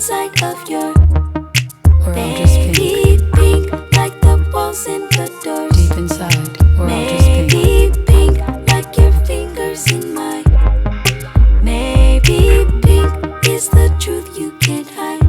inside of your We're all just baby pink, like the walls and the doors. deep inside. We're all just pink. Maybe pink, like your fingers in mine. Maybe pink is the truth you can't hide.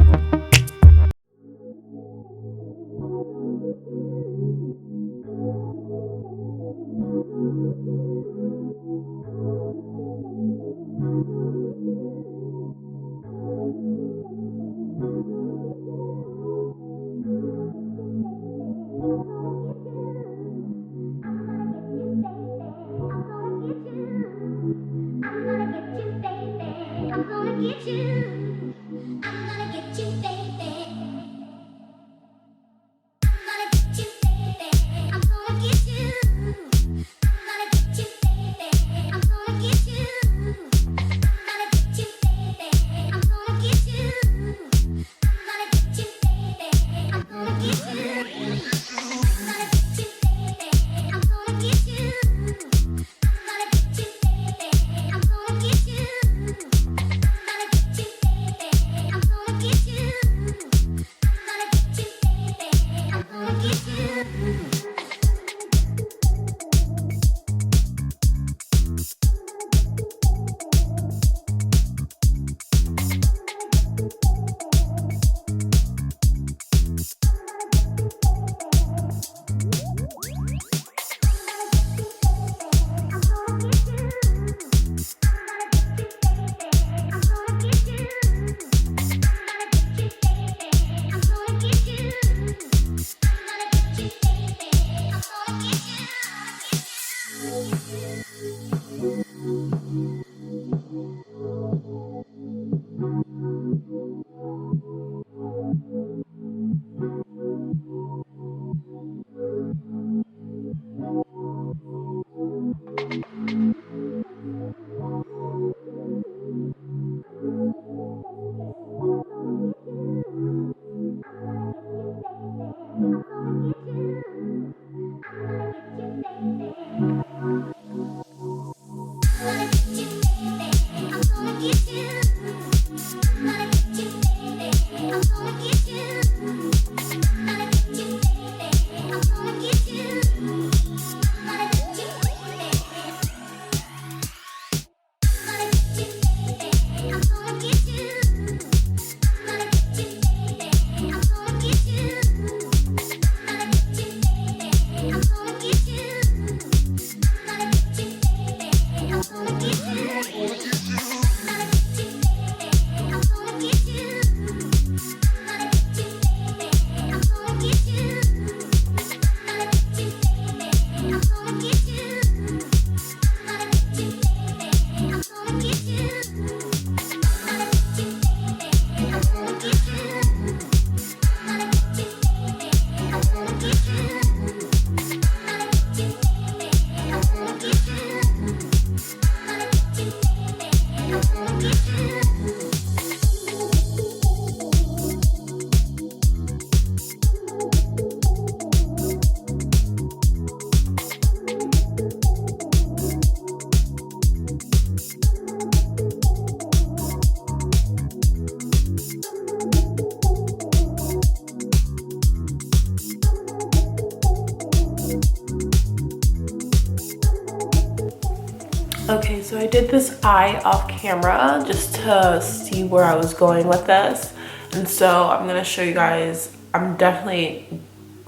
Okay, so I did this eye off camera just to see where I was going with this. And so I'm gonna show you guys, I'm definitely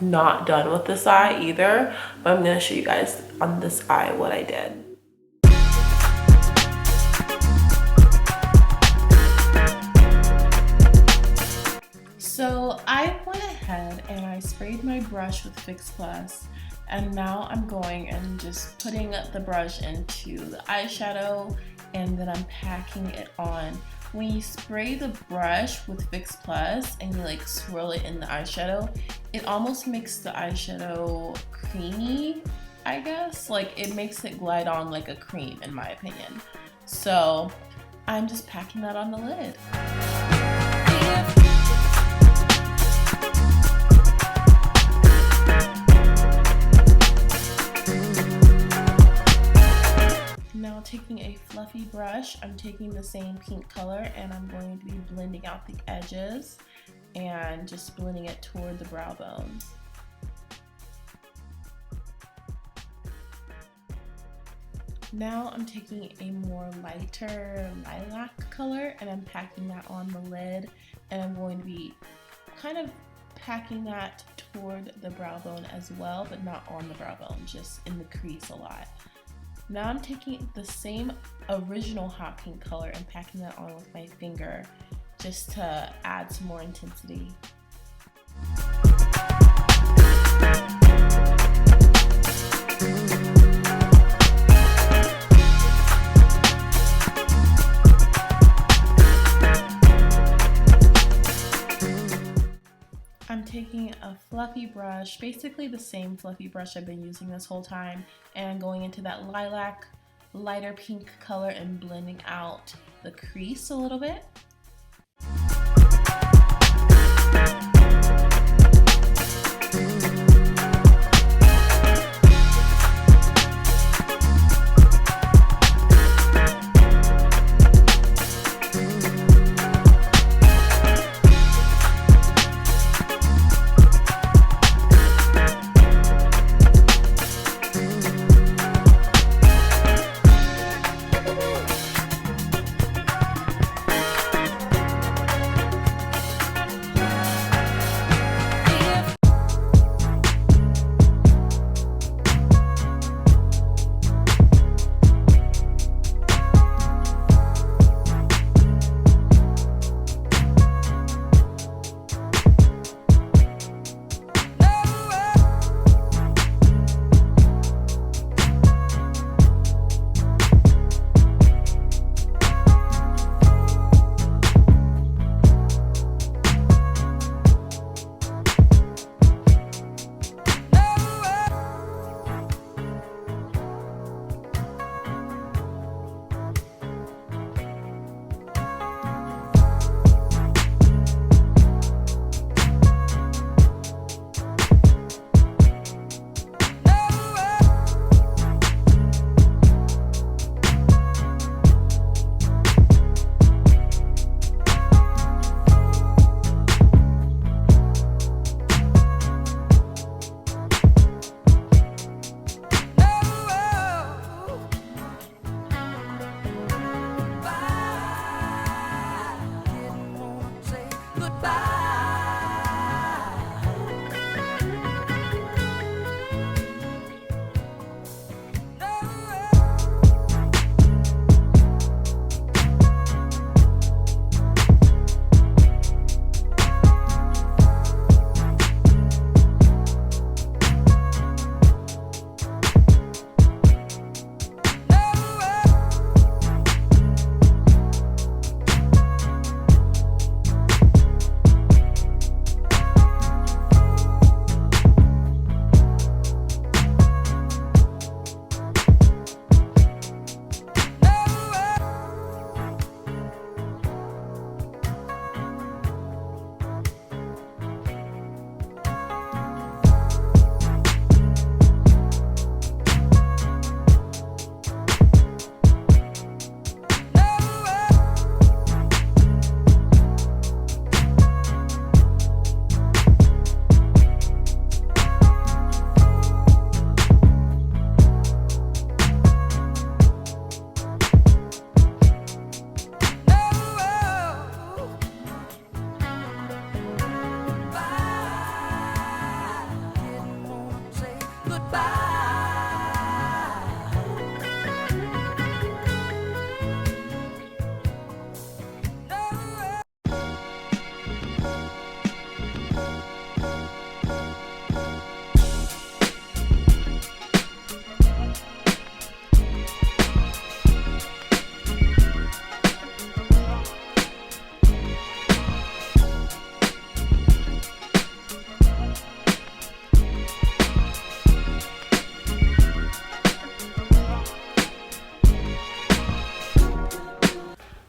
not done with this eye either, but I'm gonna show you guys on this eye what I did. So I went ahead and I sprayed my brush with Fix Plus, and now I'm going and just putting the brush into the eyeshadow, and then I'm packing it on. When you spray the brush with Fix Plus and you like swirl it in the eyeshadow, it almost makes the eyeshadow creamy, I guess. Like it makes it glide on like a cream in my opinion. So I'm just packing that on the lid. Now taking a fluffy brush, I'm taking the same pink color and I'm going to be blending out the edges and just blending it toward the brow bone. Now I'm taking a more lighter lilac color and I'm packing that on the lid, and I'm going to be kind of packing that toward the brow bone as well, but not on the brow bone, just in the crease a lot. Now I'm taking the same original hot pink color and packing that on with my finger just to add some more intensity. I'm taking a fluffy brush, basically the same fluffy brush I've been using this whole time, and going into that lilac, lighter pink color and blending out the crease a little bit.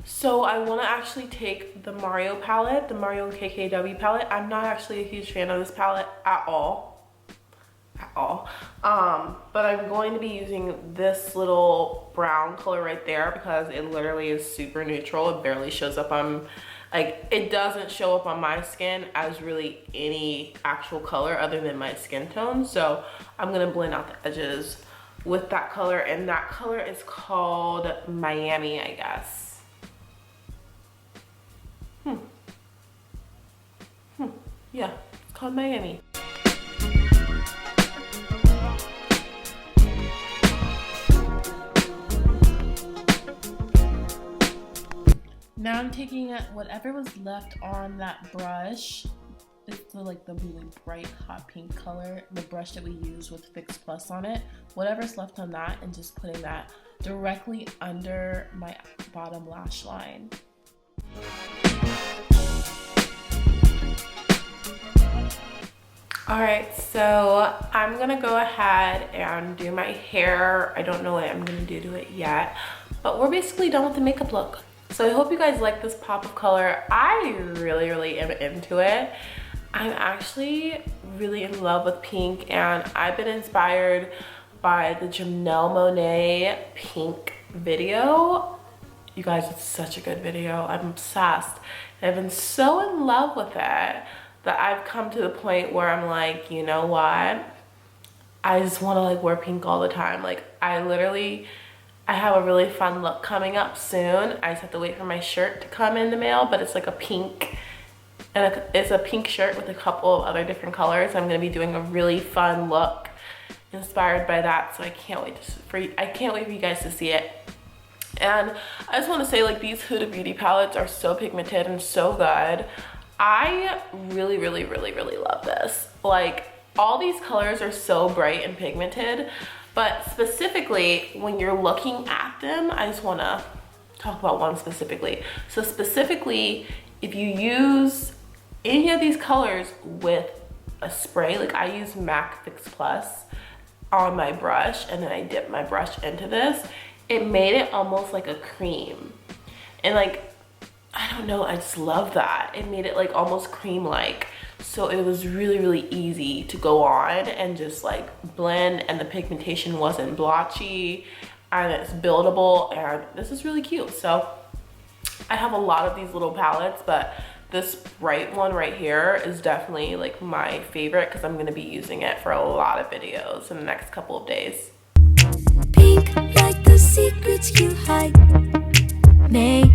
So I want to actually take the Mario palette, the Mario KKW palette. I'm not actually a huge fan of this palette at all. at all. But I'm going to be using this little brown color right there because it literally is super neutral. It barely shows up on, like, it doesn't show up on my skin as really any actual color other than my skin tone. So I'm gonna blend out the edges with that color, and that color is called Miami, I guess. Yeah, it's called Miami. Now I'm taking whatever was left on that brush. It's the really bright hot pink color, the brush that we use with Fix Plus on it. Whatever's left on that, and just putting that directly under my bottom lash line. Alright, so I'm gonna go ahead and do my hair. I don't know what I'm gonna do to it yet, but we're basically done with the makeup look. So I hope you guys like this pop of color. I really am into it. I'm actually really in love with pink, and I've been inspired by the Janelle Monáe pink video. You guys, it's such a good video. I'm obsessed. I've been so in love with it that I've come to the point where I'm like, you know what? I just wanna wear pink all the time. I have a really fun look coming up soon. I just have to wait for my shirt to come in the mail, but it's like a pink, and it's a pink shirt with a couple of other different colors. I'm gonna be doing a really fun look inspired by that, so I can't wait for you guys to see it. And I just wanna say, these Huda Beauty palettes are so pigmented and so good. I really love this. All these colors are so bright and pigmented, but specifically when you're looking at them, I just wanna talk about one specifically. So specifically, if you use any of these colors with a spray, I use MAC Fix Plus on my brush, and then I dip my brush into this, it made it almost like a cream. And I don't know, I just love that. It made it almost cream-like. So it was really easy to go on and just blend, and the pigmentation wasn't blotchy, and it's buildable, and this is really cute. So I have a lot of these little palettes, but this bright one right here is definitely my favorite because I'm gonna be using it for a lot of videos in the next couple of days. Pink like the secrets you hide. Maybe